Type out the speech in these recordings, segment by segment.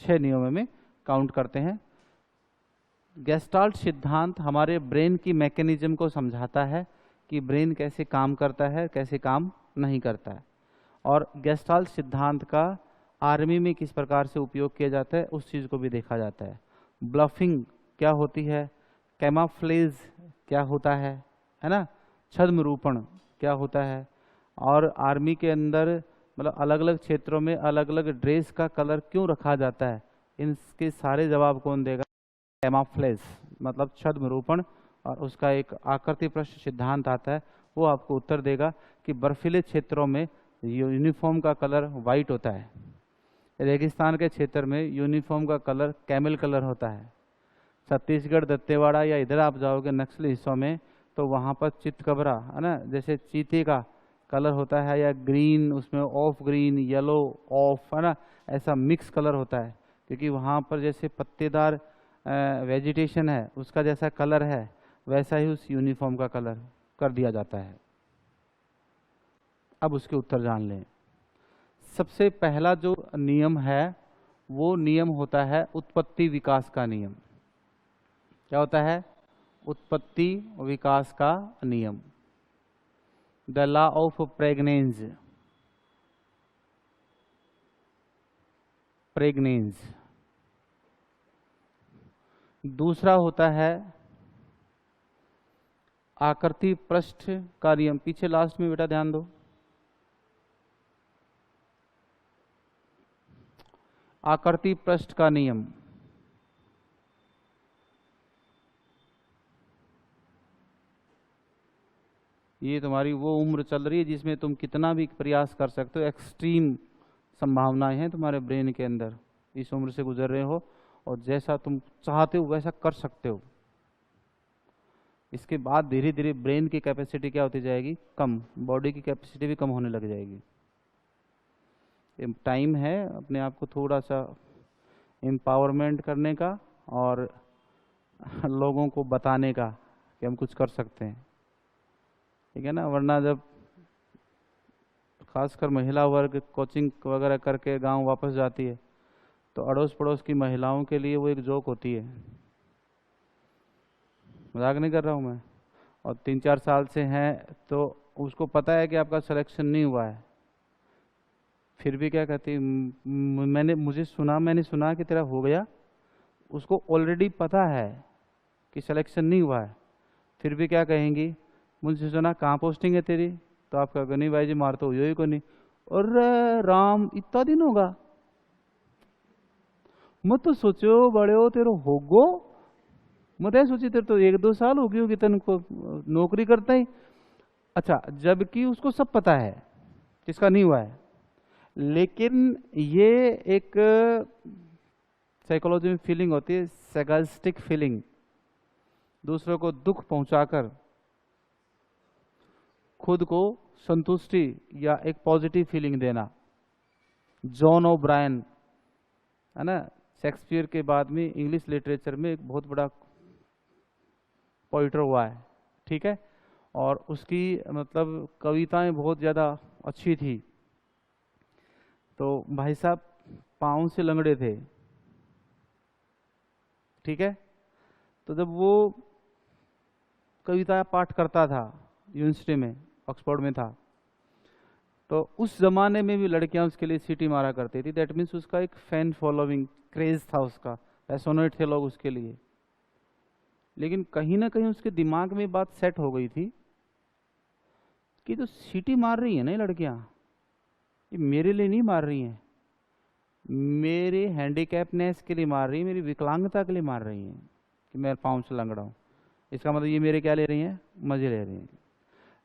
6 नियमों में काउंट करते हैं। गेस्टाल्ट सिद्धांत हमारे ब्रेन की मैकेनिज्म को समझाता है कि ब्रेन कैसे काम करता है, कैसे काम नहीं करता है। और गेस्टाल्ट सिद्धांत का आर्मी में किस प्रकार से उपयोग किया जाता है उस चीज़ को भी देखा जाता है। ब्लफिंग क्या होती है, कैमाफ्लेज क्या होता है ना, छद्मरूपण क्या होता है, और आर्मी के अंदर मतलब अलग अलग क्षेत्रों में अलग अलग ड्रेस का कलर क्यों रखा जाता है, इनके सारे जवाब कौन देगा? कैमाफ्लेज मतलब छद्मरूपण। और उसका एक आकृति प्रश्न सिद्धांत आता है, वो आपको उत्तर देगा कि बर्फीले क्षेत्रों में यूनिफॉर्म का कलर वाइट होता है, रेगिस्तान के क्षेत्र में यूनिफॉर्म का कलर कैमल कलर होता है। छत्तीसगढ़ दत्तेवाड़ा या इधर आप जाओगे नक्सली हिस्सों में तो वहाँ पर चितकबरा है ना, जैसे चीते का कलर होता है, या ग्रीन, उसमें ऑफ ग्रीन, येलो ऑफ, है ना, ऐसा मिक्स कलर होता है, क्योंकि वहाँ पर जैसे पत्तेदार वेजिटेशन है उसका जैसा कलर है वैसा ही उस यूनिफॉर्म का कलर कर दिया जाता है। अब उसके उत्तर जान लें। सबसे पहला जो नियम है वो नियम होता है उत्पत्ति विकास का नियम। क्या होता है? उत्पत्ति विकास का नियम, द लॉ ऑफ प्रेग्नेंस। दूसरा होता है आकृति पृष्ठ का नियम। पीछे लास्ट में बेटा ध्यान दो, आकृति पृष्ठ का नियम। ये तुम्हारी वो उम्र चल रही है जिसमें तुम कितना भी प्रयास कर सकते हो, एक्सट्रीम संभावनाएं हैं तुम्हारे ब्रेन के अंदर। इस उम्र से गुजर रहे हो और जैसा तुम चाहते हो वैसा कर सकते हो। इसके बाद धीरे धीरे ब्रेन की कैपेसिटी क्या होती जाएगी? कम, बॉडी की कैपेसिटी भी कम होने लग जाएगी। टाइम है अपने आप को थोड़ा सा एम्पावरमेंट करने का और लोगों को बताने का कि हम कुछ कर सकते हैं, ठीक है ना। वरना जब खासकर महिला वर्ग कोचिंग वगैरह करके गांव वापस जाती है तो अड़ोस पड़ोस की महिलाओं के लिए वो एक जोक होती है, मजाक नहीं कर रहा हूँ मैं। और 3-4 साल से हैं तो उसको पता है कि आपका सिलेक्शन नहीं हुआ है, फिर भी क्या कहती, मैंने सुना कि तेरा हो गया। उसको ऑलरेडी पता है कि सिलेक्शन नहीं हुआ है, फिर भी क्या कहेंगी? मुझसे सुना कहाँ पोस्टिंग है तेरी? तो आप कहोगे नहीं भाई जी मार तो हुई को नहीं। अरे राम, इतना दिन होगा, मत तो सोचो बड़े हो तेरे होगो, मत सोची तेरे तो 1-2 साल हो गई होगी तेन को नौकरी करता ही। अच्छा, जबकि उसको सब पता है किसका नहीं हुआ है, लेकिन ये एक साइकोलॉजी में फीलिंग होती है, सैडिस्टिक फीलिंग, दूसरों को दुख पहुंचाकर खुद को संतुष्टि या एक पॉजिटिव फीलिंग देना। जॉन ओब्रायन है ना, शेक्सपियर के बाद में इंग्लिश लिटरेचर में एक बहुत बड़ा पोइटर हुआ है, ठीक है, और उसकी मतलब कविताएं बहुत ज़्यादा अच्छी थी। तो भाई साहब पाँव से लंगड़े थे, ठीक है, तो जब वो कविता पाठ करता था यूनिवर्सिटी में, ऑक्सफोर्ड में था, तो उस जमाने में भी लड़कियां उसके लिए सीटी मारा करती थी। दैट मीन्स उसका एक फैन फॉलोइंग क्रेज था, उसका पैशनेट थे लोग उसके लिए। लेकिन कहीं ना कहीं उसके दिमाग में बात सेट हो गई थी कि जो सीटी मार रही है ना ये लड़कियां, ये मेरे लिए नहीं मार रही हैं, मेरे हैंडीकैपनेस के लिए मार रही है, मेरी विकलांगता के लिए मार रही हैं कि मैं पाँव से लंगड़ा हूँ। इसका मतलब ये मेरे क्या ले रही हैं? मजे ले रही हैं।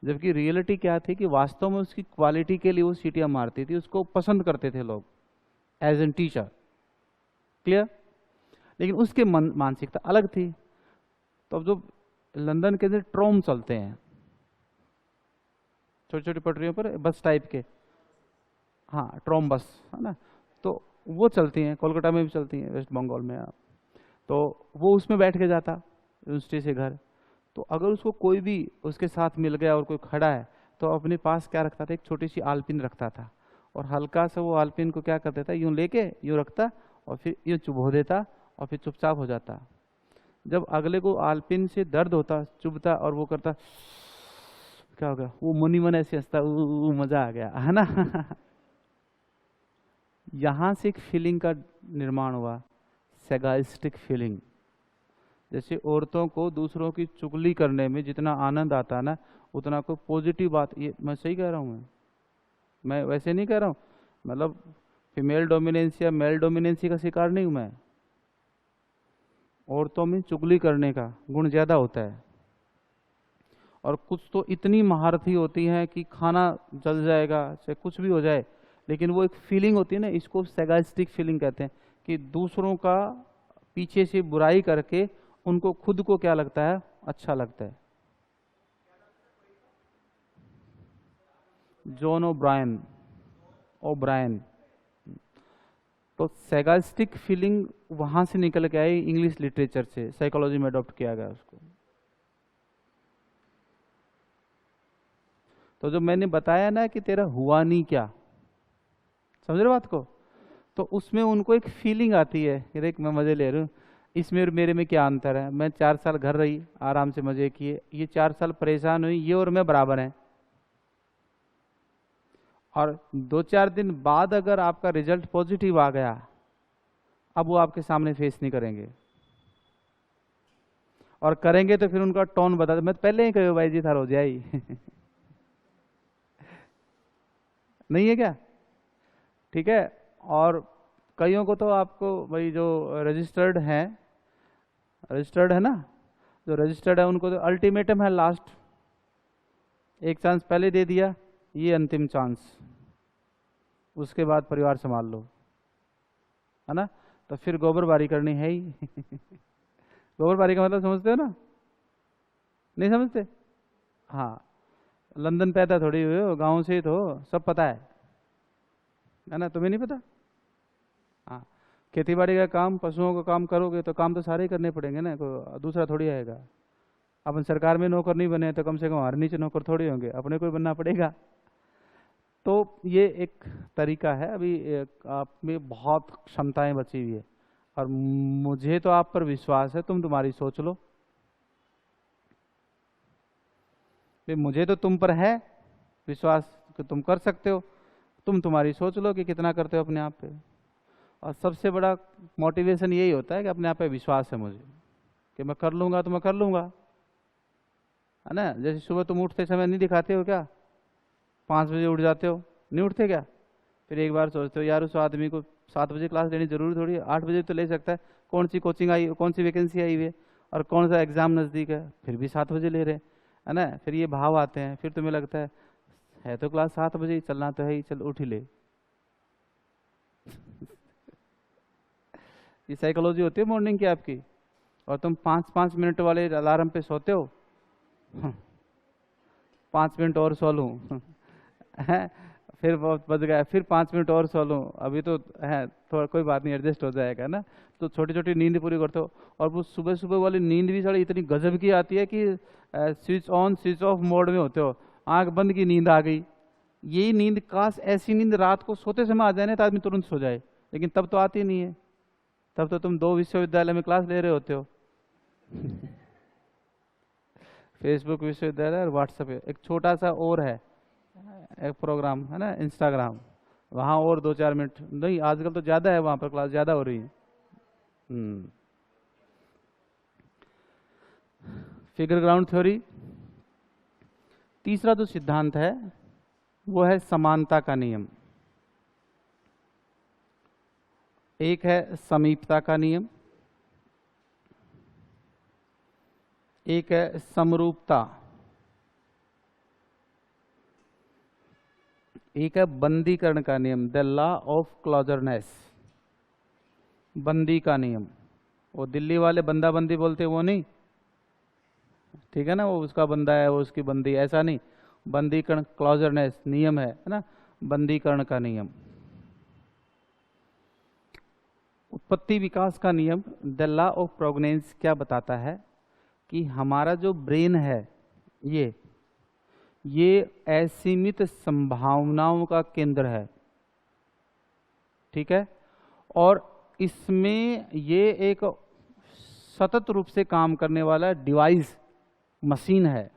जबकि रियलिटी क्या थी कि वास्तव में उसकी क्वालिटी के लिए वो सीटियां मारती थी, उसको पसंद करते थे लोग एज एन टीचर, क्लियर। लेकिन उसके मानसिकता अलग थी। तो अब जो लंदन के अंदर ट्रोम चलते हैं छोटी छोटी पटरियों पर, बस टाइप के, हाँ ट्रोम बस है ना, तो वो चलती हैं, कोलकाता में भी चलती हैं, वेस्ट बंगाल में आप, तो वो उसमें बैठ के जाता यूनिवर्सिटी से घर। तो अगर उसको कोई भी उसके साथ मिल गया और कोई खड़ा है तो अपने पास क्या रखता था? एक छोटी सी आलपिन रखता था, और हल्का सा वो आलपिन को क्या करता था, यूं लेके यूं रखता और फिर ये चुभो देता और फिर चुपचाप हो जाता। जब अगले को आलपिन से दर्द होता, चुभता और वो करता, क्या हो गया, वो मनी मन ऐसे हंसता, मजा आ गया, है ना। यहां से एक फीलिंग का निर्माण हुआ, सैगाइस्टिक फीलिंग। जैसे औरतों को दूसरों की चुगली करने में जितना आनंद आता है ना, उतना कोई पॉजिटिव बात, ये मैं सही कह रहा हूँ, मैं वैसे नहीं कह रहा हूँ, मतलब फीमेल डोमिनेंस या मेल डोमिनेंसी का शिकार नहीं हूं मैं। औरतों में चुगली करने का गुण ज्यादा होता है, और कुछ तो इतनी महारथी होती हैं कि खाना जल जाएगा, चाहे कुछ भी हो जाए, लेकिन वो एक फीलिंग होती है ना, इसको सैगास्टिक फीलिंग कहते हैं, कि दूसरों का पीछे से बुराई करके उनको खुद को क्या लगता है, अच्छा लगता है। John O'Brien. तो सैगास्टिक फीलिंग वहां से निकल के आई, इंग्लिश लिटरेचर से, साइकोलॉजी में अडॉप्ट किया गया उसको। तो जो मैंने बताया ना कि तेरा हुआ नहीं क्या, समझ रहे बात को, तो उसमें उनको एक फीलिंग आती है कि देख मैं मजे ले रहा हूँ, इसमें और मेरे में क्या अंतर है, मैं 4 साल घर रही, आराम से मजे किए, ये 4 साल परेशान हुई, ये और मैं बराबर हैं। और 2-4 दिन बाद अगर आपका रिजल्ट पॉजिटिव आ गया, अब वो आपके सामने फेस नहीं करेंगे, और करेंगे तो फिर उनका टोन बता, मैं पहले ही कहो भाई जी थार हो जाए। नहीं है क्या, ठीक है। और कईयों को तो आपको भाई जो रजिस्टर्ड है ना, जो रजिस्टर्ड है उनको तो अल्टीमेटम है, लास्ट एक चांस पहले दे दिया, ये अंतिम चांस, उसके बाद परिवार संभाल लो, है ना। तो फिर गोबर बारी करनी है ही। गोबर बारी का मतलब समझते हो ना, नहीं समझते? हाँ, लंदन पैदा थोड़ी हुए हो, गांव से ही तो हो, सब पता है ना, तुम्हें नहीं पता? हाँ, खेती बाड़ी का काम, पशुओं का काम करोगे तो काम तो सारे ही करने पड़ेंगे ना, कोई दूसरा थोड़ी आएगा। अपन सरकार में नौकर नहीं बने तो कम से कम हमारे नीचे नौकर थोड़ी होंगे, अपने को ही बनना पड़ेगा। तो ये एक तरीका है। अभी आप में बहुत क्षमताएं बची हुई है, और मुझे तो आप पर विश्वास है, तुम तुम्हारी सोच लो। मुझे तो तुम पर है विश्वास कि तुम कर सकते हो, तुम तुम्हारी सोच लो कि कितना करते हो अपने आप पे। और सबसे बड़ा मोटिवेशन यही होता है कि अपने आप पे विश्वास है मुझे, कि मैं कर लूंगा तो मैं कर लूंगा, है ना। जैसे सुबह तुम उठते समय नहीं दिखाते हो क्या, 5 बजे उठ जाते हो, नहीं उठते क्या? फिर एक बार सोचते हो यार उस आदमी को 7 बजे क्लास लेनी जरूरी थोड़ी है, 8 बजे तो ले सकता है, कौन सी कोचिंग आई, कौन सी वैकेंसी आई हुई है, और कौन सा एग्जाम नजदीक है, फिर भी 7 बजे ले रहे हैं, है ना। फिर ये भाव आते हैं, फिर तुम्हें लगता है तो क्लास 7 बजे ही, चलना तो है ही, चल उठ ही ले। ये साइकोलॉजी होती है मॉर्निंग की आपकी। और तुम 5-5 मिनट वाले अलार्म पे सोते हो, 5 मिनट और सो लूं, है, फिर बहुत बच गया, फिर 5 मिनट और सो लूं, अभी तो है थोड़ा, कोई बात नहीं, एडजस्ट हो जाएगा ना। तो छोटी छोटी नींद पूरी करते हो, और वो सुबह सुबह वाली नींद भी साड़ी इतनी गजब की आती है कि switch on switch off mode में होते हो, आंख बंद की नींद आ गई। यही नींद, काश ऐसी नींद रात को सोते समय आ जाए ना तो आदमी तुरंत सो जाए, लेकिन तब तो आती नहीं है, तब तो तुम 2 विश्वविद्यालय में क्लास ले रहे होते हो। फेसबुक विश्वविद्यालय और व्हाट्सएप, एक छोटा सा और है एक प्रोग्राम, है ना, इंस्टाग्राम, वहाँ और 2-4 मिनट, नहीं आजकल तो ज़्यादा है, वहाँ पर क्लास ज़्यादा हो रही है। Figure ground theory. तीसरा जो सिद्धांत है वो है समानता का नियम। एक है समीपता का नियम, एक है समरूपता, एक है बंदीकरण का नियम, द लॉ ऑफ क्लोजरनेस, बंदी का नियम। वो दिल्ली वाले बंदा बंदी बोलते वो नहीं, ठीक है ना, वो उसका बंदा है, वो उसकी बंदी, ऐसा नहीं। बंदीकरण, क्लोजरनेस नियम है ना, बंदीकरण का नियम। उत्पत्ति विकास का नियम, द लॉ ऑफ प्रोगनेंस, क्या बताता है कि हमारा जो ब्रेन है ये असीमित संभावनाओं का केंद्र है, ठीक है। और इसमें ये एक सतत रूप से काम करने वाला डिवाइस, मशीन है,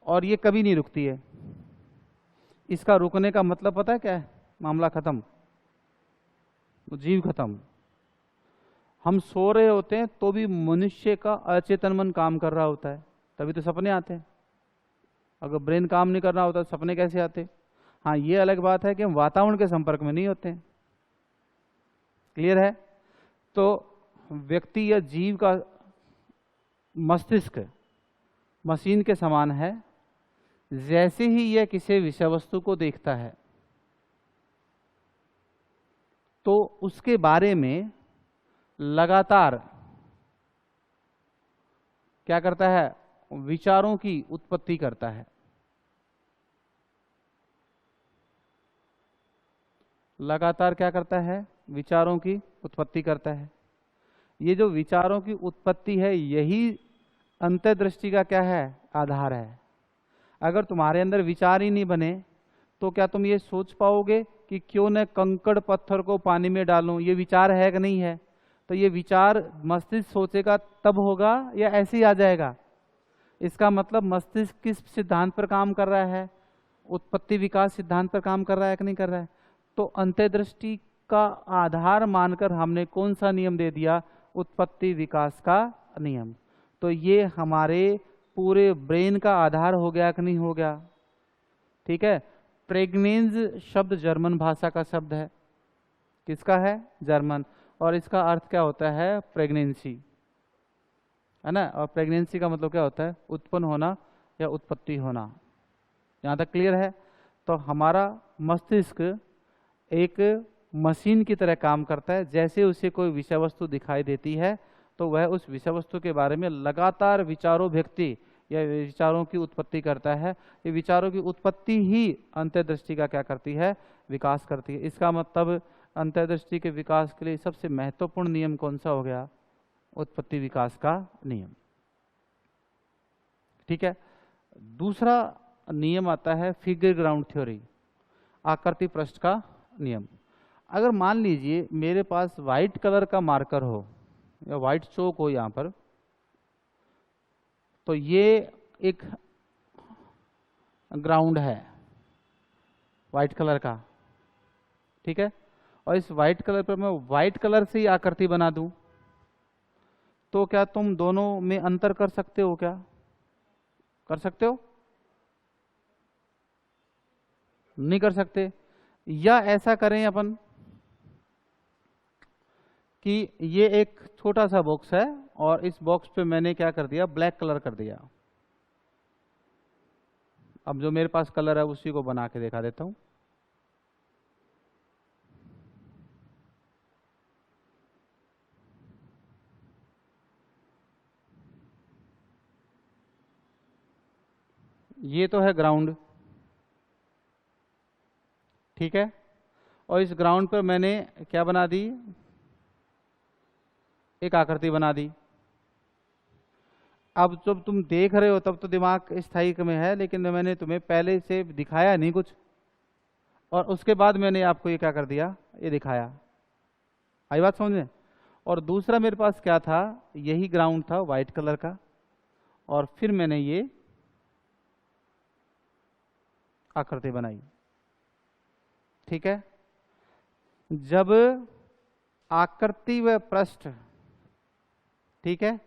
और ये कभी नहीं रुकती है। इसका रुकने का मतलब पता है क्या है? मामला खत्म, जीव खत्म। हम सो रहे होते हैं तो भी मनुष्य का अचेतन मन काम कर रहा होता है, तभी तो सपने आते हैं। अगर ब्रेन काम नहीं कर रहा होता तो सपने कैसे आते? हाँ, ये अलग बात है कि हम वातावरण के संपर्क में नहीं होते हैं। क्लियर है? तो व्यक्ति या जीव का मस्तिष्क मशीन के समान है। जैसे ही यह किसी विषय वस्तु को देखता है तो उसके बारे में लगातार क्या करता है? विचारों की उत्पत्ति करता है। लगातार क्या करता है? विचारों की उत्पत्ति करता है। ये जो विचारों की उत्पत्ति है, यही अंतर्दृष्टि का क्या है? आधार है। अगर तुम्हारे अंदर विचार ही नहीं बने तो क्या तुम ये सोच पाओगे कि क्यों न कंकड़ पत्थर को पानी में डालूं? ये विचार है कि नहीं है? तो ये विचार मस्तिष्क सोचेगा तब होगा या ऐसे ही आ जाएगा? इसका मतलब मस्तिष्क किस सिद्धांत पर काम कर रहा है? उत्पत्ति विकास सिद्धांत पर काम कर रहा है कि नहीं कर रहा है? तो अंतर्दृष्टि का आधार मानकर हमने कौन सा नियम दे दिया? उत्पत्ति विकास का नियम। तो ये हमारे पूरे ब्रेन का आधार हो गया कि नहीं हो गया? ठीक है। प्रेग्नेंस शब्द जर्मन भाषा का शब्द है। किसका है? जर्मन। और इसका अर्थ क्या होता है? प्रेगनेंसी, है ना। और प्रेगनेंसी का मतलब क्या होता है? उत्पन्न होना या उत्पत्ति होना। यहाँ तक क्लियर है? तो हमारा मस्तिष्क एक मशीन की तरह काम करता है। जैसे उसे कोई विषय वस्तु दिखाई देती है तो वह उस विषय वस्तु के बारे में लगातार विचारों व्यक्ति या विचारों की उत्पत्ति करता है। ये विचारों की उत्पत्ति ही अंतर्दृष्टि का क्या करती है? विकास करती है। इसका मतलब अंतर्दृष्टि के विकास के लिए सबसे महत्वपूर्ण नियम कौन सा हो गया? उत्पत्ति विकास का नियम। ठीक है। दूसरा नियम आता है फिगर ग्राउंड थ्योरी, आकृति पृष्ठ का नियम। अगर मान लीजिए मेरे पास व्हाइट कलर का मार्कर हो या व्हाइट चौक हो यहाँ पर, तो ये एक ग्राउंड है व्हाइट कलर का। ठीक है। और इस व्हाइट कलर पर मैं व्हाइट कलर से ही आकृति बना दूं तो क्या तुम दोनों में अंतर कर सकते हो? क्या कर सकते हो? नहीं कर सकते। या ऐसा करें अपन कि ये एक छोटा सा बॉक्स है और इस बॉक्स पे मैंने क्या कर दिया? ब्लैक कलर कर दिया। अब जो मेरे पास कलर है उसी को बना के दिखा देता हूं। ये तो है ग्राउंड। ठीक है। और इस ग्राउंड पर मैंने क्या बना दी? एक आकृति बना दी। अब जब तुम देख रहे हो तब तो दिमाग स्थायिक में है, लेकिन मैंने तुम्हें पहले से दिखाया नहीं कुछ, और उसके बाद मैंने आपको ये क्या कर दिया? ये दिखाया। आई बात समझ में? और दूसरा मेरे पास क्या था? यही ग्राउंड था व्हाइट कलर का, और फिर मैंने ये आकृति बनाई। ठीक है। जब आकृति व पृष्ठ, ठीक है,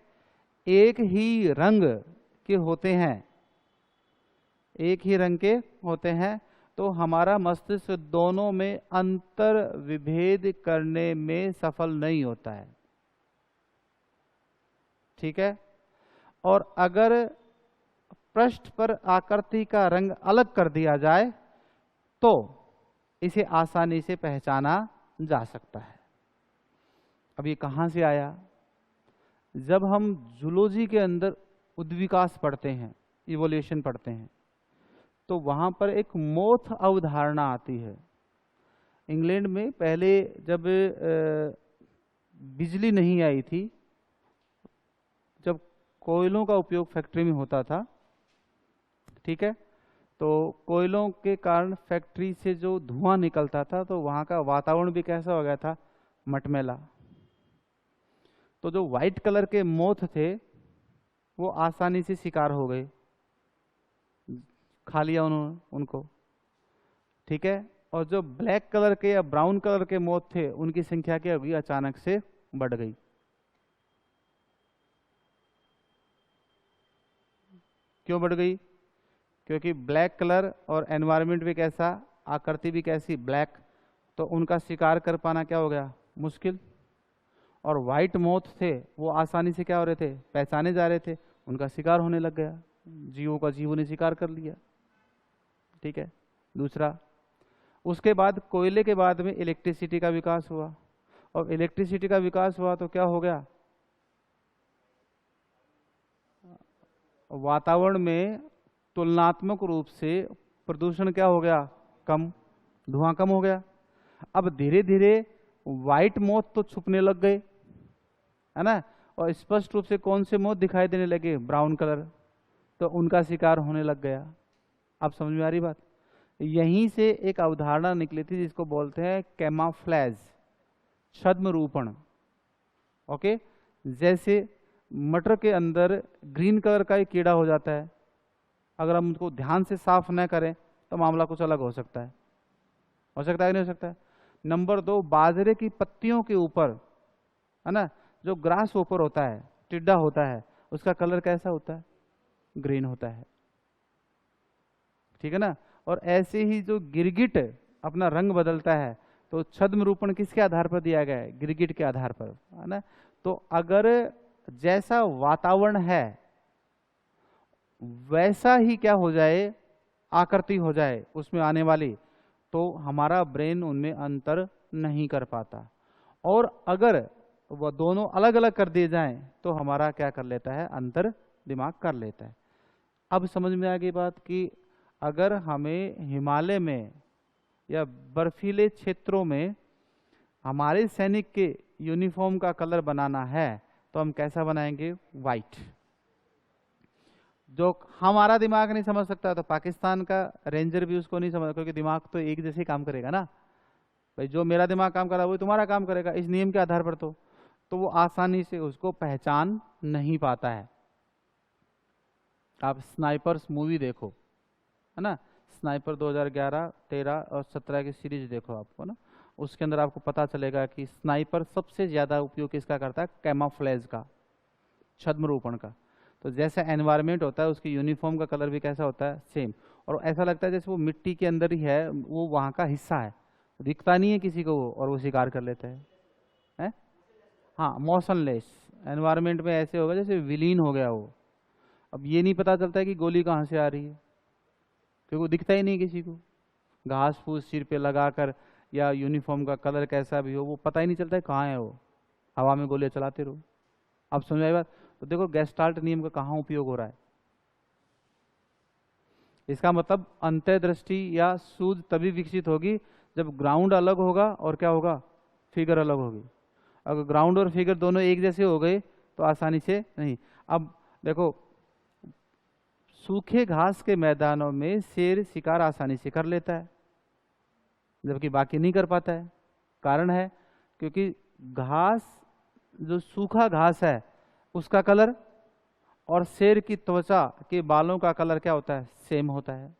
एक ही रंग के होते हैं, एक ही रंग के होते हैं, तो हमारा मस्तिष्क दोनों में अंतर विभेद करने में सफल नहीं होता है। ठीक है। और अगर पृष्ठ पर आकृति का रंग अलग कर दिया जाए तो इसे आसानी से पहचाना जा सकता है। अब ये कहां से आया? जब हम जूलॉजी के अंदर उद्विकास पढ़ते हैं, इवोल्यूशन पढ़ते हैं, तो वहां पर एक मोथ अवधारणा आती है। इंग्लैंड में पहले जब बिजली नहीं आई थी, जब कोयलों का उपयोग फैक्ट्री में होता था, ठीक है, तो कोयलों के कारण फैक्ट्री से जो धुआं निकलता था तो वहाँ का वातावरण भी कैसा हो गया था, मटमैला। तो जो वाइट कलर के मोथ थे वो आसानी से शिकार हो गए, खा लिया उन्होंने उनको, ठीक है। और जो ब्लैक कलर के या ब्राउन कलर के मोथ थे उनकी संख्या क्या हुई, अचानक से बढ़ गई। क्यों बढ़ गई? क्योंकि ब्लैक कलर और एनवायरनमेंट भी कैसा, आकृति भी कैसी, ब्लैक, तो उनका शिकार कर पाना क्या हो गया, मुश्किल। और वाइट मोथ थे वो आसानी से क्या हो रहे थे, पहचाने जा रहे थे, उनका शिकार होने लग गया, जीवों का जीवों ने शिकार कर लिया, ठीक है। दूसरा, उसके बाद कोयले के बाद में इलेक्ट्रिसिटी का विकास हुआ, और इलेक्ट्रिसिटी का विकास हुआ तो क्या हो गया, वातावरण में तुलनात्मक रूप से प्रदूषण क्या हो गया, कम, धुआं कम हो गया। अब धीरे धीरे व्हाइट मोथ तो छुपने लग गए, है ना, और स्पष्ट रूप से कौन से मोथ दिखाई देने लगे, ब्राउन कलर, तो उनका शिकार होने लग गया। अब समझ में आ रही बात? यहीं से एक अवधारणा निकली थी जिसको बोलते हैं कैमाफ्लेज, छद्म रूपण। ओके, जैसे मटर के अंदर ग्रीन कलर का एक कीड़ा हो जाता है, अगर हम उसको ध्यान से साफ न करें तो मामला कुछ अलग हो सकता है। हो सकता है कि नहीं हो सकता है? नंबर 2, बाजरे की पत्तियों के ऊपर, है ना, जो ग्रास ऊपर होता है, टिड्डा होता है, उसका कलर कैसा होता है, ग्रीन होता है, ठीक है ना। और ऐसे ही जो गिरगिट अपना रंग बदलता है, तो छद्म रूपण किसके आधार पर दिया गया है, गिरगिट के आधार पर, है ना। तो अगर जैसा वातावरण है वैसा ही क्या हो जाए, आकृति हो जाए उसमें आने वाली, तो हमारा ब्रेन उनमें अंतर नहीं कर पाता। और अगर वह दोनों अलग अलग कर दिए जाएं तो हमारा क्या कर लेता है, अंतर दिमाग कर लेता है। अब समझ में आ गई बात कि अगर हमें हिमालय में या बर्फीले क्षेत्रों में हमारे सैनिक के यूनिफॉर्म का कलर बनाना है तो हम कैसा बनाएंगे, वाइट। जो हमारा दिमाग नहीं समझ सकता तो पाकिस्तान का रेंजर भी उसको नहीं समझ, क्योंकि दिमाग तो एक जैसे काम करेगा ना भाई, जो मेरा दिमाग काम कर रहा है वही तुम्हारा काम करेगा इस नियम के आधार पर। तो वो आसानी से उसको पहचान नहीं पाता है। आप स्नाइपर्स मूवी देखो, है ना, स्नाइपर 2011, 13 और 17 की सीरीज देखो आपको ना, उसके अंदर आपको पता चलेगा कि स्नाइपर सबसे ज्यादा उपयोग किसका करता है, कैमोफ्लेज का, छद्म रूपण का। तो जैसा एनवायरनमेंट होता है उसकी यूनिफॉर्म का कलर भी कैसा होता है, सेम। और ऐसा लगता है जैसे वो मिट्टी के अंदर ही है, वो वहाँ का हिस्सा है, दिखता नहीं है किसी को वो, और वो शिकार कर लेते हैं। हाँ, मोशनलेस एनवायरनमेंट में ऐसे होगा जैसे विलीन हो गया वो। अब ये नहीं पता चलता है कि गोली कहाँ से आ रही है, क्योंकि वो दिखता ही नहीं किसी को। घास फूस सिर पे लगाकर या यूनिफॉर्म का कलर कैसा भी हो, वो पता ही नहीं चलता है कहाँ है वो, हवा में गोलियां चलाते रहो। अब समझ आई बात? तो देखो गेस्टाल्ट नियम का कहाँ उपयोग हो रहा है। इसका मतलब अंतर्दृष्टि या सूझ तभी विकसित होगी जब ग्राउंड अलग होगा और क्या होगा, फिगर अलग होगी। अगर ग्राउंड और फिगर दोनों एक जैसे हो गए तो आसानी से नहीं। अब देखो, सूखे घास के मैदानों में शेर शिकार आसानी से कर लेता है जबकि बाकी नहीं कर पाता है। कारण है क्योंकि घास, जो सूखा घास है उसका कलर और शेर की त्वचा के बालों का कलर क्या होता है, सेम होता है।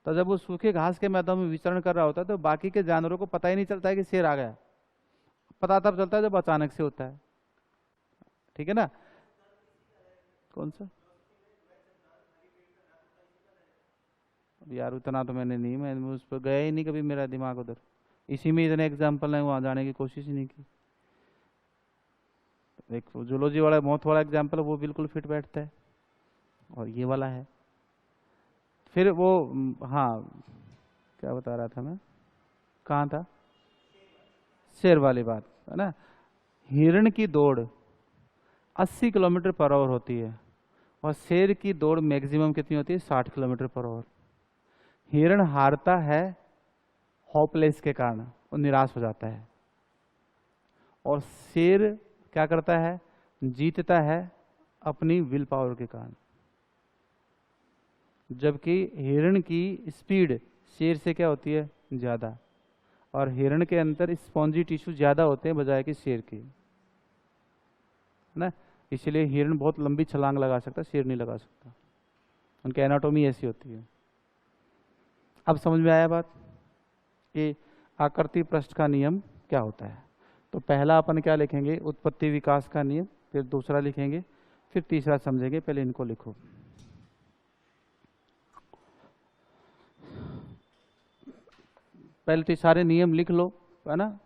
तो जब वो सूखे घास के मैदान में विचरण कर रहा होता है तो बाकी के जानवरों को पता ही नहीं चलता है कि शेर आ गया, पता तब चलता है जब अचानक से होता है, ठीक है ना। कौन सा? यार उतना तो मैंने नहीं, मैं उस पर गया ही नहीं कभी, मेरा दिमाग उधर, इसी में इतने एग्जाम्पल है, वहां जाने की कोशिश ही नहीं की। एक जूलॉजी वाला मौत वाला एग्जाम्पल वो बिल्कुल फिट बैठता है, और ये वाला है। फिर वो हाँ, क्या बता रहा था मैं, कहाँ था, शेर वाली बात, है ना। हिरण की दौड़ 80 किलोमीटर पर आवर होती है और शेर की दौड़ मैक्सिमम कितनी होती है, 60 किलोमीटर पर आवर। हिरण हारता है होपलेस के कारण, वो निराश हो जाता है, और शेर क्या करता है, जीतता है अपनी विल पावर के कारण। जबकि हिरण की स्पीड शेर से क्या होती है, ज़्यादा। और हिरण के अंदर स्पॉन्जी टिश्यू ज़्यादा होते हैं बजाय कि शेर के, है ना। इसलिए हिरण बहुत लंबी छलांग लगा सकता है, शेर नहीं लगा सकता, उनकी एनाटॉमी ऐसी होती है। अब समझ में आया बात कि आकृति पृष्ठ का नियम क्या होता है। तो पहला अपन क्या लिखेंगे, उत्पत्ति विकास का नियम, फिर दूसरा लिखेंगे, फिर तीसरा समझेंगे। पहले इनको लिखो। पहले तो सारे नियम लिख लो, है ना।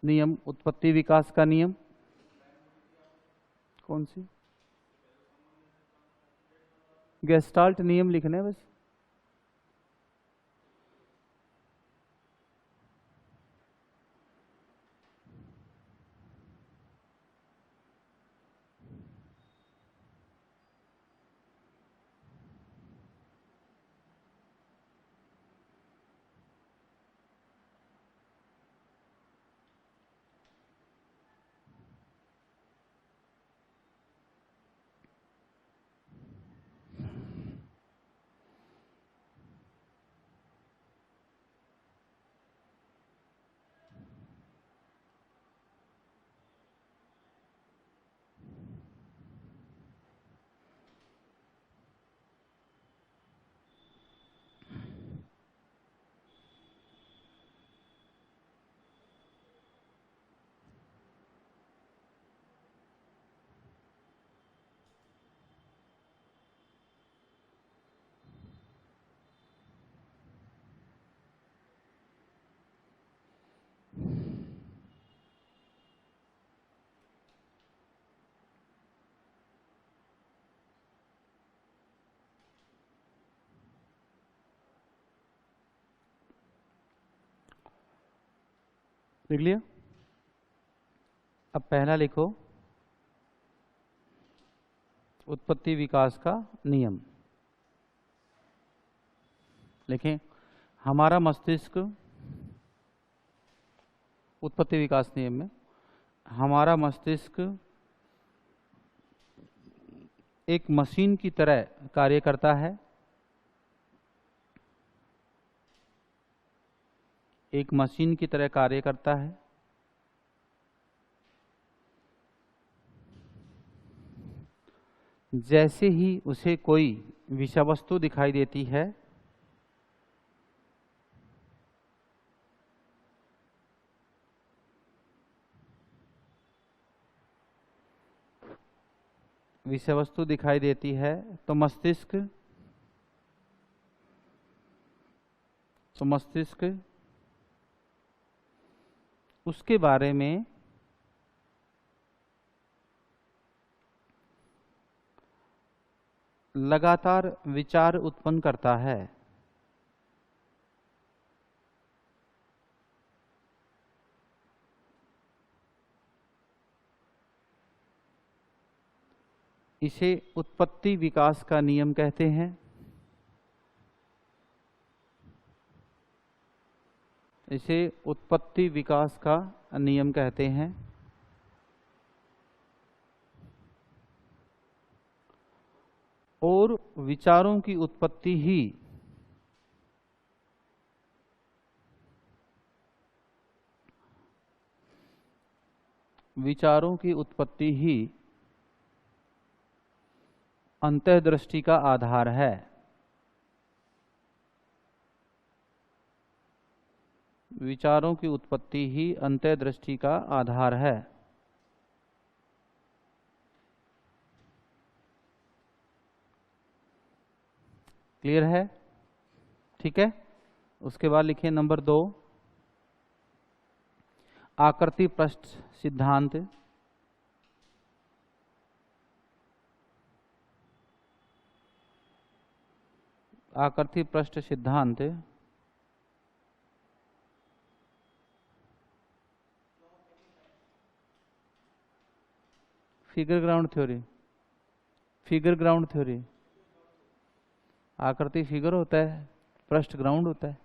नियम, उत्पत्ति विकास का नियम कौन सी, गेस्टाल्ट नियम लिखने हैं बस। लिख लिया। अब पहला लिखो, उत्पत्ति विकास का नियम। लिखें, हमारा मस्तिष्क, उत्पत्ति विकास नियम में हमारा मस्तिष्क एक मशीन की तरह कार्य करता है। एक मशीन की तरह कार्य करता है। जैसे ही उसे कोई विषय वस्तु दिखाई देती है, विषय वस्तु दिखाई देती है तो मस्तिष्क उसके बारे में लगातार विचार उत्पन्न करता है। इसे उत्पत्ति विकास का नियम कहते हैं। इसे उत्पत्ति विकास का नियम कहते हैं। और विचारों की उत्पत्ति ही अंतर्दृष्टि का आधार है। विचारों की उत्पत्ति ही अंतर्दृष्टि का आधार है। क्लियर है? ठीक है। उसके बाद लिखिए नंबर 2, आकृति पृष्ठ सिद्धांत। आकृति पृष्ठ सिद्धांत figure ground theory. Figure ground theory, आकृति फिगर होता है, पृष्ठ ग्राउंड होता है।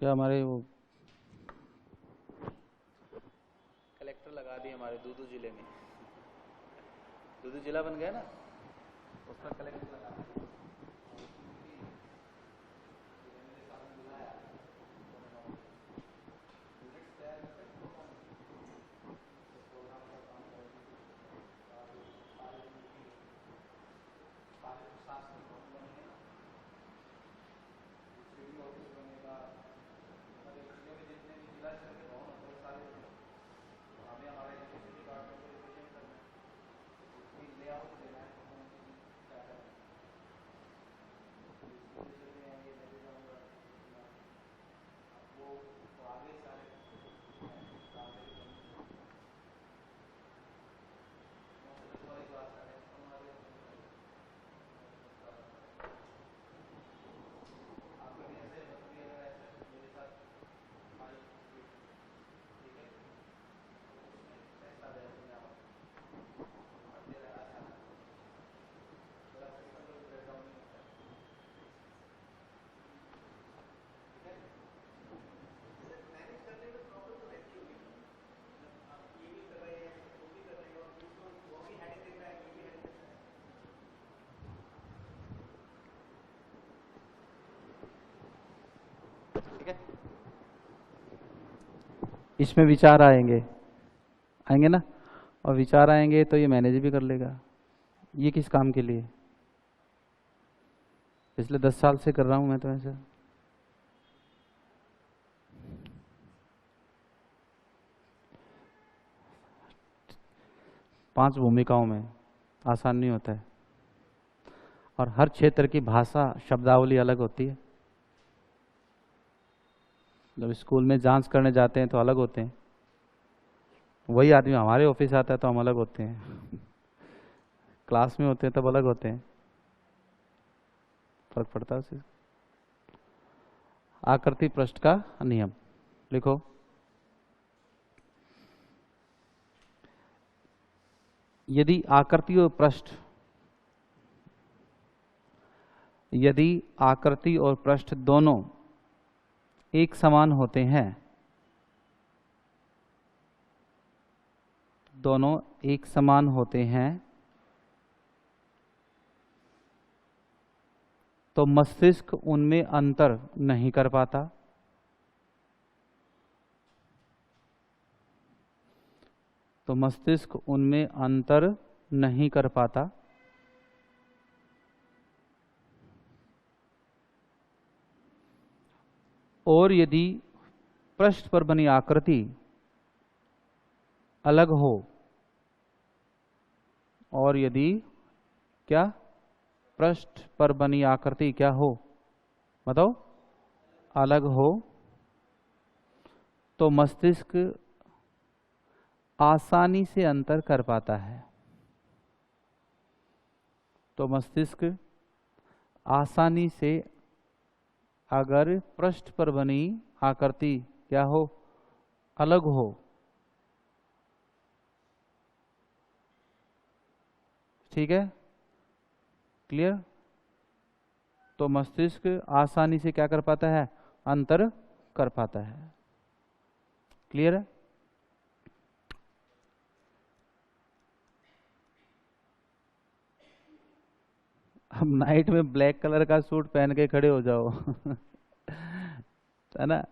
क्या हमारे वो कलेक्टर लगा दिए हमारे दूदू जिले में, दूदू जिला बन गया ना, उसका कलेक्टर लगा दिया। ठीक है, इसमें विचार आएंगे ना, और विचार आएंगे तो ये मैनेज भी कर लेगा। ये किस काम के लिए? पिछले 10 साल से कर रहा हूं मैं तो ऐसा। पांच भूमिकाओं में आसान नहीं होता है, और हर क्षेत्र की भाषा शब्दावली अलग होती है। जब स्कूल में जांच करने जाते हैं तो अलग होते हैं, वही आदमी हमारे ऑफिस आता है तो हम अलग होते हैं, क्लास में होते हैं तब अलग होते हैं, फर्क पड़ता है उससे। आकृति पृष्ठ का नियम लिखो। यदि आकृति और पृष्ठ दोनों एक समान होते हैं, दोनों एक समान होते हैं, तो मस्तिष्क उनमें अंतर नहीं कर पाता। तो मस्तिष्क उनमें अंतर नहीं कर पाता। और यदि पृष्ठ पर बनी आकृति अलग हो, और यदि क्या पृष्ठ पर बनी आकृति क्या हो, बताओ, अलग हो, तो मस्तिष्क आसानी से अंतर कर पाता है। तो मस्तिष्क आसानी से, अगर पृष्ठ पर बनी आकृति क्या हो, अलग हो, ठीक है, क्लियर, तो मस्तिष्क आसानी से क्या कर पाता है, अंतर कर पाता है। क्लियर है? अब नाइट में ब्लैक कलर का सूट पहन के खड़े हो जाओ है ना,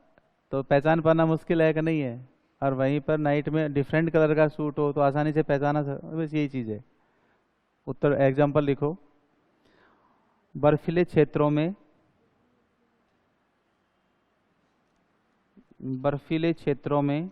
तो पहचान पाना मुश्किल है कि नहीं है? और वहीं पर नाइट में डिफरेंट कलर का सूट हो तो आसानी से पहचाना, बस यही चीज है। उत्तर एग्जाम्पल लिखो। बर्फीले क्षेत्रों में